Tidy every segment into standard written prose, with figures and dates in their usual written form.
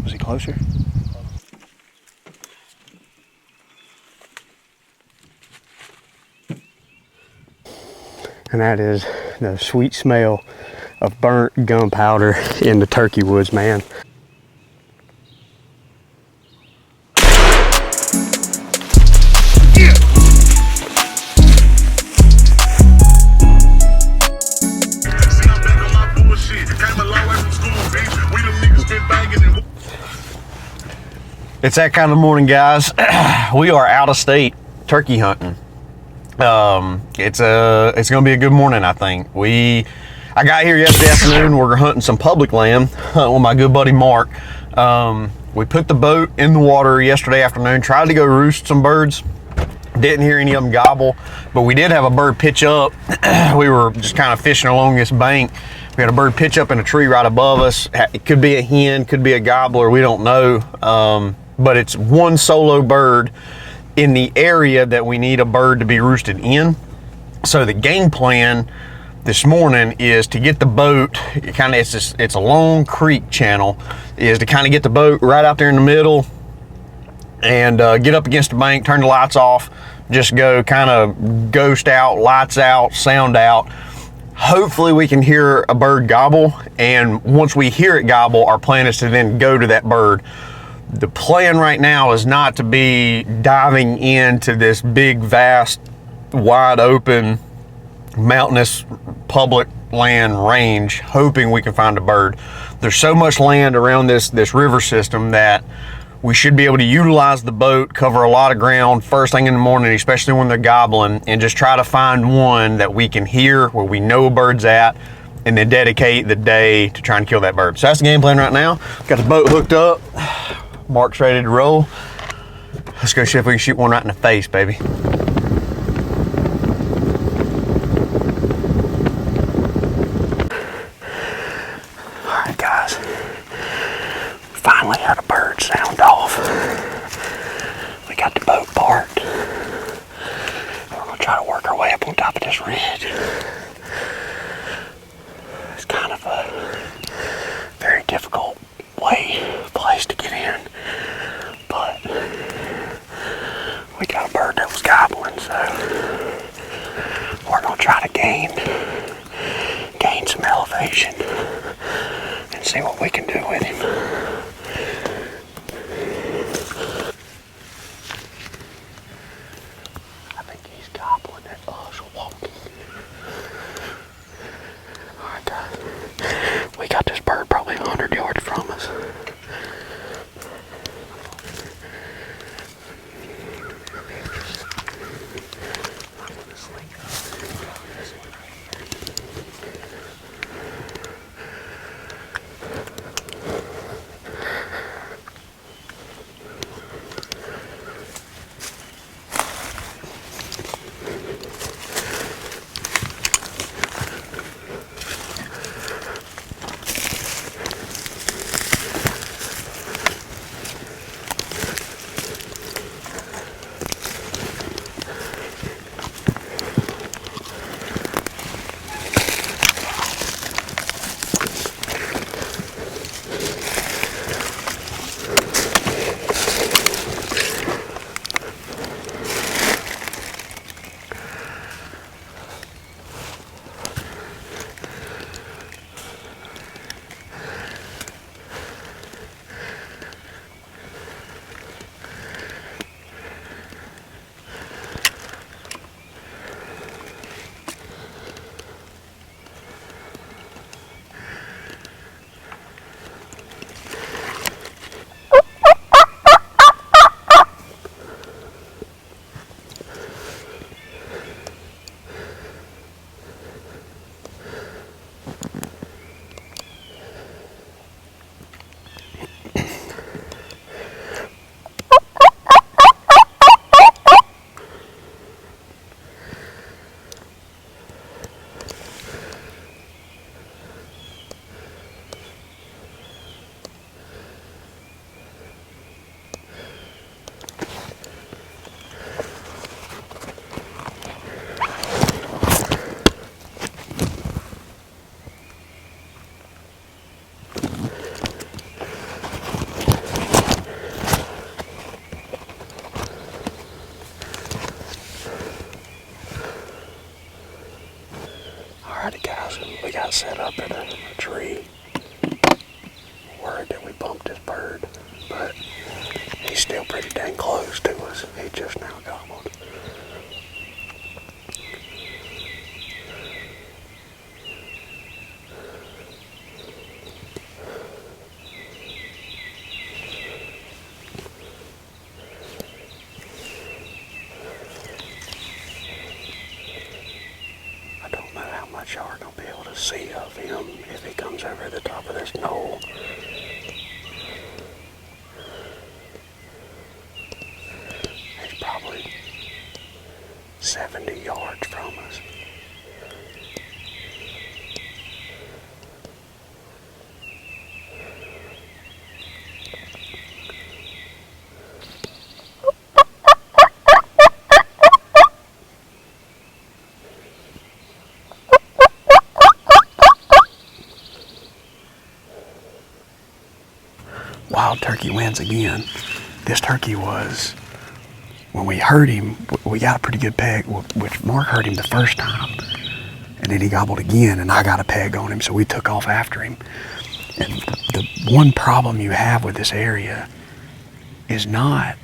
Was he closer? And that is the sweet smell of burnt gunpowder in the turkey woods, man. It's that kind of morning, guys. We are out of state turkey hunting. It's gonna be a good morning, I think. I got here yesterday afternoon. We're hunting some public land with my good buddy Mark. We put the boat in the water yesterday afternoon, tried to go roost some birds. Didn't hear any of them gobble, but we did have a bird pitch up. We were just kind of fishing along this bank. We had a bird pitch up in a tree right above us. It could be a hen, could be a gobbler, we don't know. But it's one solo bird in the area that we need a bird to be roosted in. So the game plan this morning is to get the boat, it's a long creek channel, is to kind of get the boat right out there in the middle and get up against the bank, turn the lights off, just go kind of ghost out, lights out, sound out. Hopefully we can hear a bird gobble, and once we hear it gobble, our plan is to then go to that bird. The plan right now is not to be diving into this big, vast, wide open, mountainous public land range, hoping we can find a bird. There's so much land around this river system that we should be able to utilize the boat, cover a lot of ground first thing in the morning, especially when they're gobbling, and just try to find one that we can hear where we know a bird's at, and then dedicate the day to trying to kill that bird. So that's the game plan right now. Got the boat hooked up. Mark's ready to roll. Let's go see if we can shoot one right in the face, baby. All right, guys. Finally had a bird sound off. We got the boat parked. We're gonna try to work our way up on top of this ridge. It's kind of a very difficult place to get in, but we got a bird that was gobbling, so we're gonna try to gain some elevation and see what we can do with him. I think he's gobbling at us walking. Alright, guys, we got this bird probably 100 yards from us. got set up at a tree. Worried that we bumped this bird, but he's still pretty dang close to us. He just now gobbled. I don't know how much y'all are going to be able to see of him if he comes over the top of this knoll. He's probably 70 yards from us. Wild turkey wins again. This turkey was, when we heard him, we got a pretty good peg, which Mark heard him the first time. And then he gobbled again, and I got a peg on him, so we took off after him. And the one problem you have with this area is not,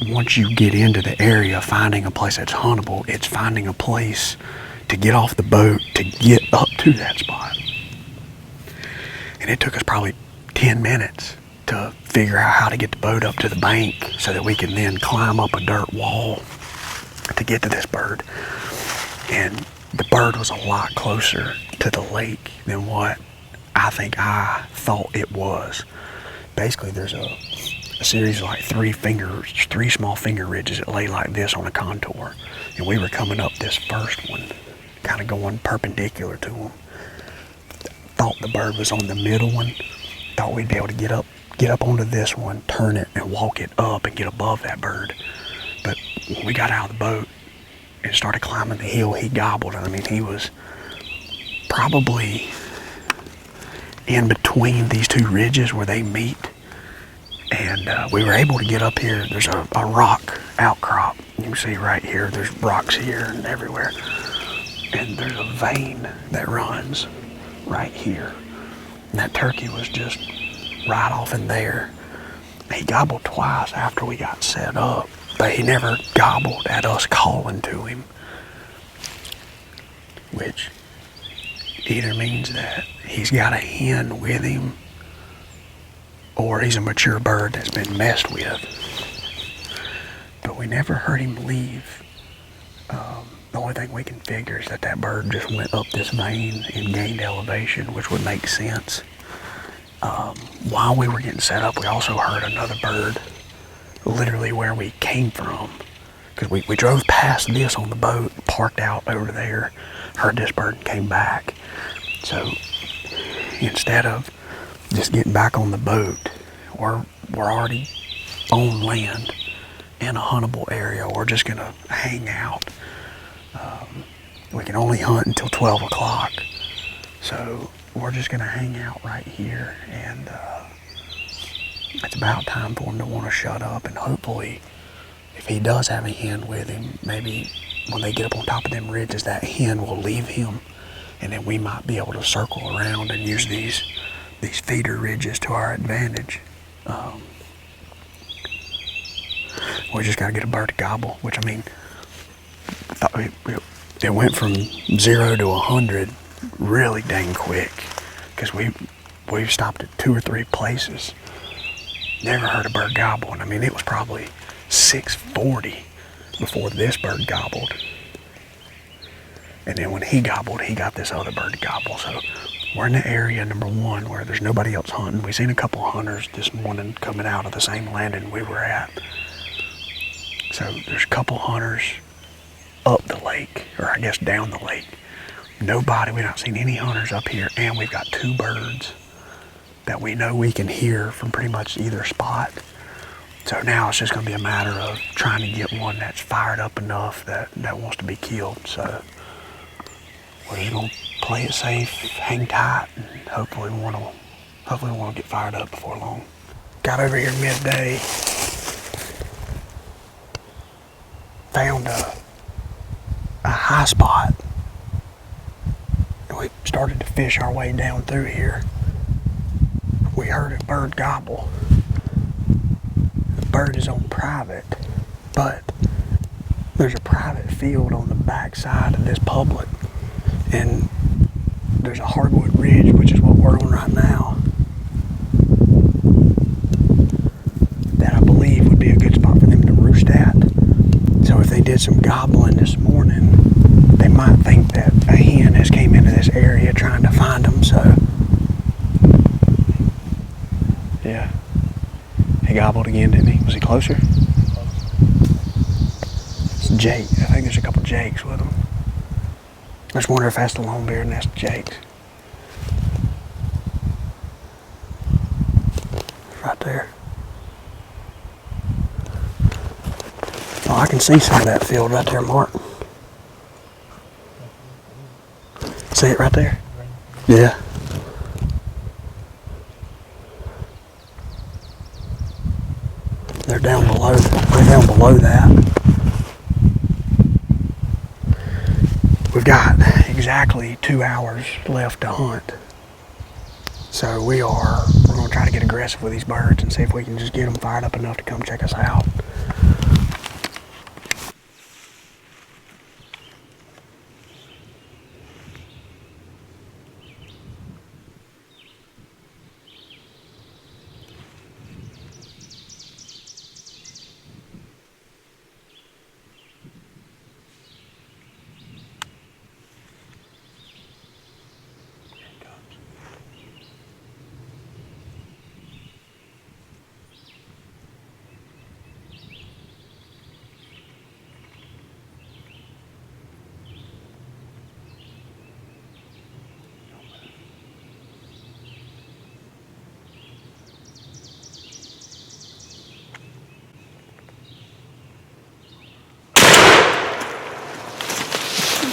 once you get into the area, finding a place that's huntable. It's finding a place to get off the boat to get up to that spot. And it took us probably 10 minutes to figure out how to get the boat up to the bank so that we can then climb up a dirt wall to get to this bird. And the bird was a lot closer to the lake than what I think I thought it was. Basically, there's a series of like three small finger ridges that lay like this on a contour. And we were coming up this first one, kind of going perpendicular to them. Thought the bird was on the middle one. Thought we'd be able to get up onto this one, turn it, and walk it up and get above that bird. But when we got out of the boat and started climbing the hill, he gobbled. I mean, he was probably in between these two ridges where they meet. And we were able to get up here. There's a rock outcrop. You can see right here, there's rocks here and everywhere. And there's a vein that runs right here. And that turkey was just right off in there. He gobbled twice after we got set up, but he never gobbled at us calling to him, which either means that he's got a hen with him or he's a mature bird that's been messed with. But we never heard him leave. The only thing we can figure is that bird just went up this vein and gained elevation, which would make sense. While we were getting set up, we also heard another bird literally where we came from. Because we drove past this on the boat, parked out over there, heard this bird and came back. So instead of just getting back on the boat, we're already on land in a huntable area. We're just gonna hang out. We can only hunt until 12 o'clock. So we're just gonna hang out right here, and it's about time for him to want to shut up. And hopefully, if he does have a hen with him, maybe when they get up on top of them ridges, that hen will leave him, and then we might be able to circle around and use these feeder ridges to our advantage. We just gotta get a bird to gobble, which, I mean, it went from 0 to 100 really dang quick, because we've stopped at 2 or 3 places. Never heard a bird gobble, and I mean, it was probably 6:40 before this bird gobbled. And then when he gobbled, he got this other bird to gobble. So we're in the area, number one, where there's nobody else hunting. We seen a couple of hunters this morning coming out of the same landing we were at. So there's a couple hunters up the lake, or I guess down the lake. Nobody, we've not seen any hunters up here, and we've got 2 birds that we know we can hear from pretty much either spot. So now it's just gonna be a matter of trying to get one that's fired up enough that wants to be killed. So we're just gonna play it safe, hang tight, and hopefully one will get fired up before long. Got over here midday, found a high spot, and we started started to fish our way down through here, we heard a bird gobble. The bird is on private, but there's a private field on the back side of this public, and there's a hardwood ridge, which is what we're on right now, that I believe would be a good spot for them to roost at. So if they did some gobbling this morning, they might think that a hen has came into this area trying to find them. So yeah, he gobbled again, didn't he? Was he closer? It's Jake. I think there's a couple Jakes with him. I just wonder if that's the longbeard and that's the Jakes. Right there. Oh, I can see some of that field right there, Mark. See it right there? Yeah. They're down below. They're down below that. We've got exactly 2 hours left to hunt. So we're going to try to get aggressive with these birds and see if we can just get them fired up enough to come check us out.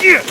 Yeah.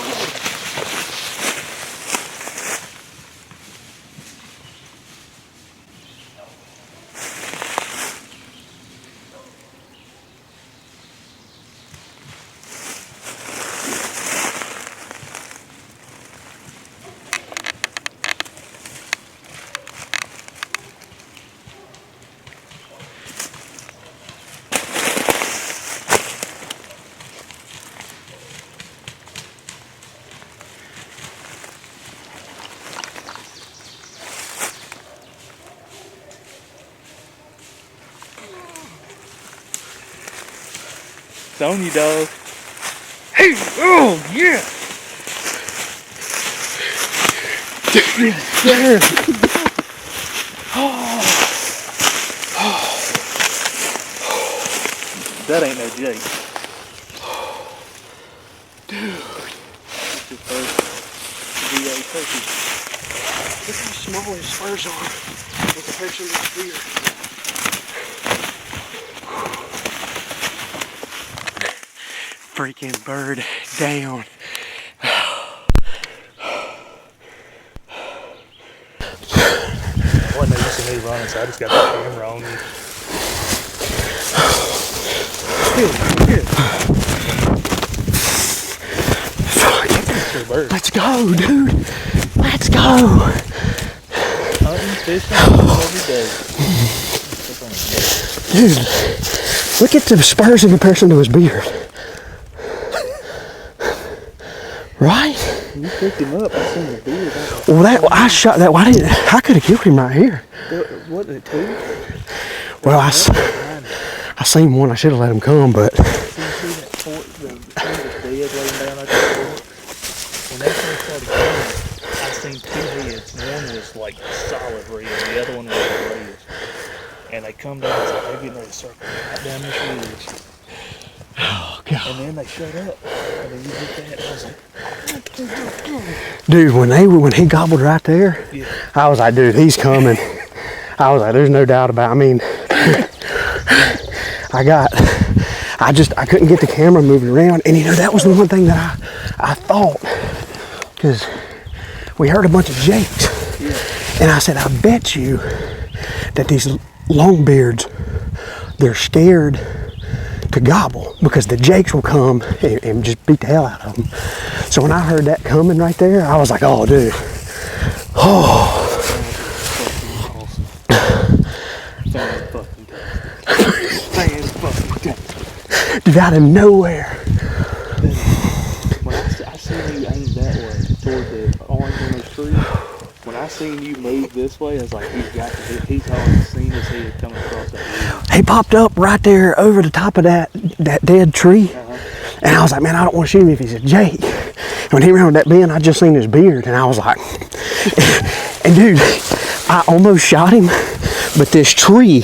It's on you, dog. Hey! Oh, yeah! Yeah! That ain't no Jake. Dude, It's your first VA turkey. look how small his spurs are in comparison to his beard. Freaking bird down. Wasn't no use in me running, so I just got the camera on you. Good bird. Let's go, dude. Let's go. Hunting, fishing, every day. Dude, look at the spurs in comparison to his beard. Right? You picked him up. I seen the beard. Well, I shot that. Why didn't I could have killed him right here? Wasn't it two? Well, I seen one. I should have let him come, but Did you see that fork? The thing was dead laying down at the fork. When that thing started coming, I seen two heads. One was like solid red, the other one was red. And they come down, so they're getting ready to circle right down this ridge. oh god, And then they shut up. And then you hit that, and I was like, dude, when he gobbled right there, yeah. I was like, dude, he's coming. I was like, there's no doubt about it. I mean, I couldn't get the camera moving around, and you know that was the one thing that I thought, because we heard a bunch of jakes, and I said, I bet you that these longbeards, they're scared to gobble because the jakes will come and just beat the hell out of them. So when I heard that coming right there, I was like, oh dude, Dude, out of nowhere. When I seen you aim that way toward the orange on those trees, when I seen you move this way, I was like, he's already seen his head coming across that ridge. He popped up right there over the top of that dead tree. And I was like, man, I don't want to shoot him if he's a Jake. And when he ran with that bend, I just seen his beard, and I was like, and dude, I almost shot him, but this tree,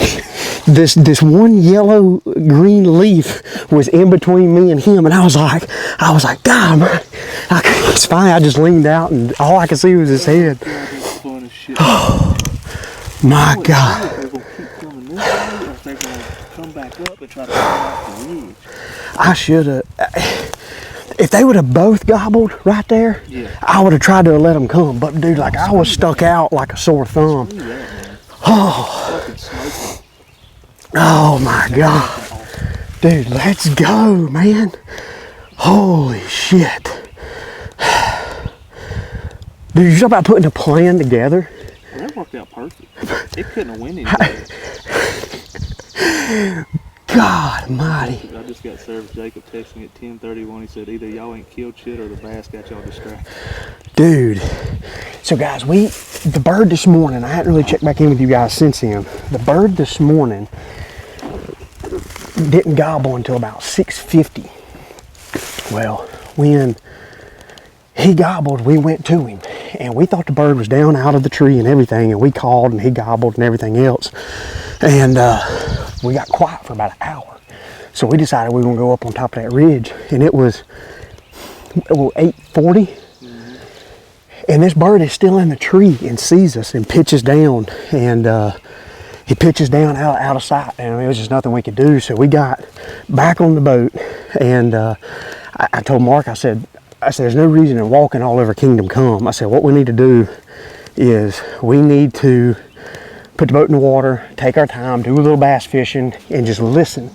this one yellow green leaf was in between me and him, and I was like, God, man, it's fine. I just leaned out, and all I could see was his head. Oh, my God. They're gonna keep coming this way, or if they're gonna come back up and try to come off the ridge. I should have. If they would have both gobbled right there, Yeah. I would have tried to let them come. But dude, like I was stuck out like a sore thumb. Look at that, man. Oh, Fucking smoking. oh my God, dude, let's go, man. Holy shit, dude, you talk about putting a plan together. Well, that worked out perfect. It couldn't have went any better. God almighty. I just got Service Jacob texting me at 10:31. He said either y'all ain't killed shit or the bass got y'all distracted. Dude, so guys, the bird this morning, I hadn't really checked back in with you guys since then. The bird this morning didn't gobble until about 6:50. Well, when he gobbled, we went to him, and we thought the bird was down out of the tree and everything, and we called, and he gobbled and everything else. And we got quiet for about an hour. So we decided we were gonna go up on top of that ridge, and it was 8:40. And this bird is still in the tree and sees us and pitches down, and he pitches down out of sight, and it was just nothing we could do. So we got back on the boat, and I told Mark, I said, there's no reason in walking all over Kingdom Come. I said, what we need to do is we need to put the boat in the water, take our time, do a little bass fishing, and just listen.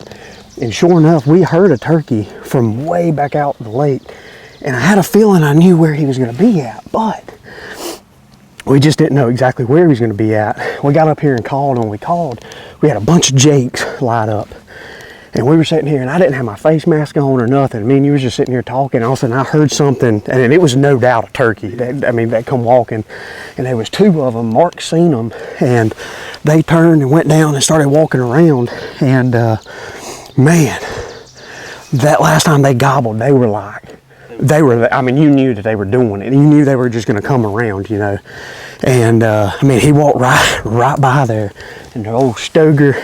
And sure enough, we heard a turkey from way back out in the lake. And I had a feeling I knew where he was going to be at, but we just didn't know exactly where he was going to be at. We got up here and called, and when we called, we had a bunch of jakes light up. And we were sitting here, and I didn't have my face mask on or nothing. Me and you was just sitting here talking. All of a sudden, I heard something, and it was no doubt a turkey. That come walking, and there was two of them. Mark seen them, and they turned and went down and started walking around. And man, that last time they gobbled, they were. I mean, you knew that they were doing it. You knew they were just going to come around, you know. And I mean, he walked right by there, and the old Stoeger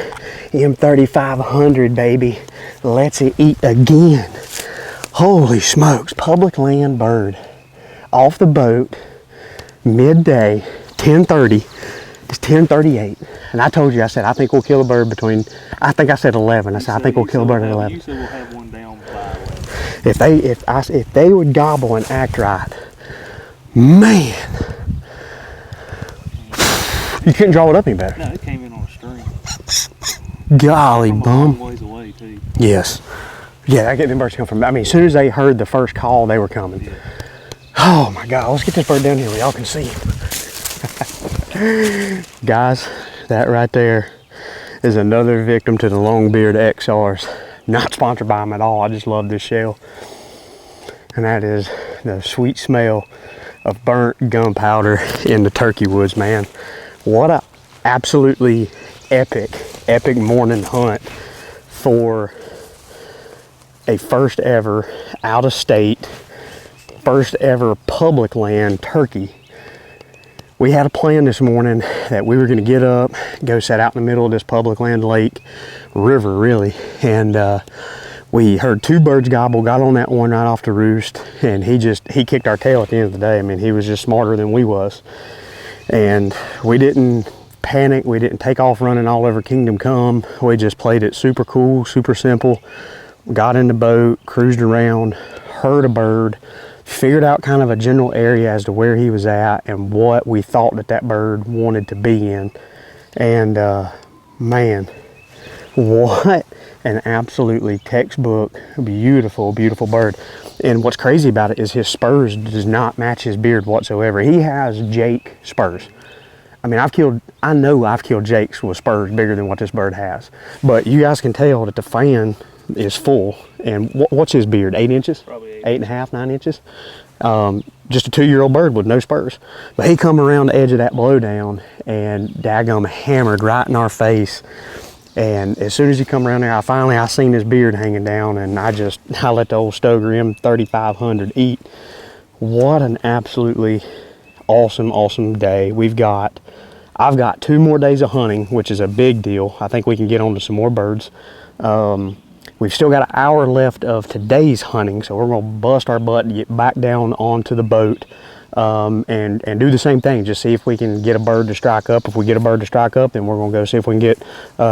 M3500, baby, lets it eat again. Holy smokes, public land bird off the boat, midday, 10:30. It's 10:38, and I told you, I said, I think we'll kill a bird between, I think I said 11. I said, I think we'll kill a bird at 11. You said we'll have one down by 11. If they would gobble and act right, man, you couldn't draw it up any better. No, it came in on a string. Golly From a bum. long ways away, too. Yes. Yeah, I get them birds come from. I mean, as soon as they heard the first call, they were coming. Yeah. Oh my God, let's get this bird down here where y'all can see him. Guys, that right there is another victim to the Longbeard XRs. Not sponsored by them at all. I just love this shell. And that is the sweet smell of burnt gunpowder in the turkey woods, man. What a absolutely epic morning hunt for a first ever out of state, first ever public land turkey. We had a plan this morning that we were going to get up, go sit out in the middle of this public land lake, river really, and we heard two birds gobble, got on that one right off the roost, and he kicked our tail at the end of the day. I mean, he was just smarter than we was. And we didn't panic, we didn't take off running all over Kingdom Come. We just played it super cool, super simple. Got in the boat, cruised around, heard a bird, figured out kind of a general area as to where he was at and what we thought that bird wanted to be in. And man, what An absolutely textbook, beautiful, beautiful bird. And what's crazy about it is his spurs does not match his beard whatsoever. He has Jake spurs. I mean, I know I've killed Jakes with spurs bigger than what this bird has. But you guys can tell that the fan is full. And what's his beard, 8 inches? Probably 8.5, 9 inches. Just a 2-year-old bird with no spurs. But he come around the edge of that blowdown and daggum hammered right in our face. And as soon as he come around there, I seen his beard hanging down, and I let the old Stoeger M3500 eat. What an absolutely awesome day. I've got 2 more days of hunting, which is a big deal. I think we can get on to some more birds. We've still got an hour left of today's hunting, so we're gonna bust our butt and get back down onto the boat and do the same thing. Just see if we can get a bird to strike up. If we get a bird to strike up, then we're gonna go see if we can get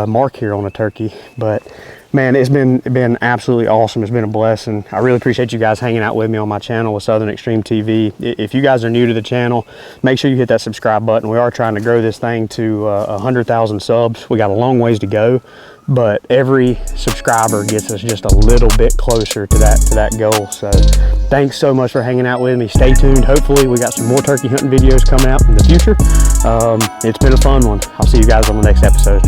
Mark here on a turkey. But man, it's been absolutely awesome. It's been a blessing. I really appreciate you guys hanging out with me on my channel with Southern Extreme TV. If you guys are new to the channel, make sure you hit that subscribe button. We are trying to grow this thing to 100,000 subs. We got a long ways to go, but every subscriber gets us just a little bit closer to that goal. So thanks so much for hanging out with me. Stay tuned. Hopefully we got some more turkey hunting videos coming out in the future. It's been a fun one. I'll see you guys on the next episode.